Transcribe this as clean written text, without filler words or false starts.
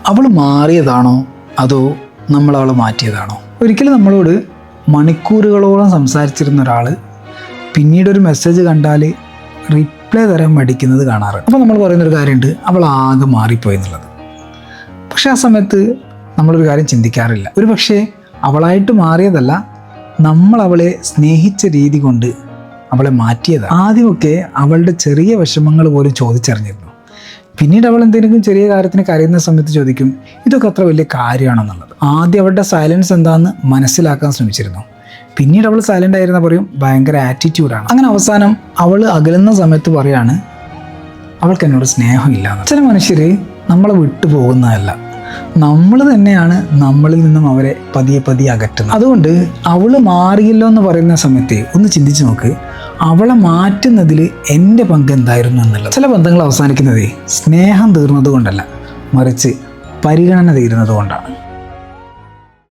അവൾ മാറിയതാണോ അതോ നമ്മൾ അവളെ മാറ്റിയതാണോ? ഒരിക്കലും നമ്മളോട് മണിക്കൂറുകളോളം സംസാരിച്ചിരുന്ന ഒരാൾ പിന്നീട് ഒരു മെസ്സേജ് കണ്ടാൽ റിപ്ലൈ തരാൻ മടിക്കുന്നത് കാണാറ്. അപ്പോൾ നമ്മൾ പറയുന്നൊരു കാര്യമുണ്ട്, അവൾ ആകെ മാറിപ്പോയി എന്നുള്ളത്. പക്ഷെ ആ സമയത്ത് നമ്മളൊരു കാര്യം ചിന്തിക്കാറില്ല. ഒരു പക്ഷേ അവളായിട്ട് മാറിയതല്ല, നമ്മൾ അവളെ സ്നേഹിച്ച രീതി കൊണ്ട് അവളെ മാറ്റിയതാണ്. ആദ്യമൊക്കെ അവളുടെ ചെറിയ വിഷമങ്ങൾ പോലും ചോദിച്ചറിഞ്ഞിരുന്നു. പിന്നീട് അവൾ എന്തെങ്കിലും ചെറിയ കാര്യത്തിന് കരയുന്ന സമയത്ത് ചോദിക്കും, ഇതൊക്കെ അത്ര വലിയ കാര്യമാണെന്നുള്ളത്. ആദ്യം അവളുടെ സൈലൻസ് എന്താണെന്ന് മനസ്സിലാക്കാൻ ശ്രമിച്ചിരുന്നു. പിന്നീട് അവൾ സൈലൻ്റ് ആയിരുന്ന പറയും ഭയങ്കര ആറ്റിറ്റ്യൂഡാണ്. അങ്ങനെ അവസാനം അവൾ അകലുന്ന സമയത്ത് പറയാണ് അവൾക്ക് എന്നോട് സ്നേഹമില്ല. ചില മനുഷ്യർ നമ്മളെ വിട്ടു പോകുന്നതല്ല, നമ്മൾ തന്നെയാണ് നമ്മളിൽ നിന്നും അവരെ പതിയെ പതിയെ അകറ്റുന്നത്. അതുകൊണ്ട് അവൾ മാറിയല്ലോ എന്ന് പറയുന്ന സമയത്ത് ഒന്ന് ചിന്തിച്ച് നോക്ക്, അവളെ മാറ്റുന്നതിൽ എൻ്റെ പങ്ക് എന്തായിരുന്നു എന്നുള്ളത്. ചില ബന്ധങ്ങൾ അവസാനിക്കുന്നത് സ്നേഹം തീർന്നത് കൊണ്ടല്ല, മറിച്ച് പരിഗണന തീരുന്നത് കൊണ്ടാണ്.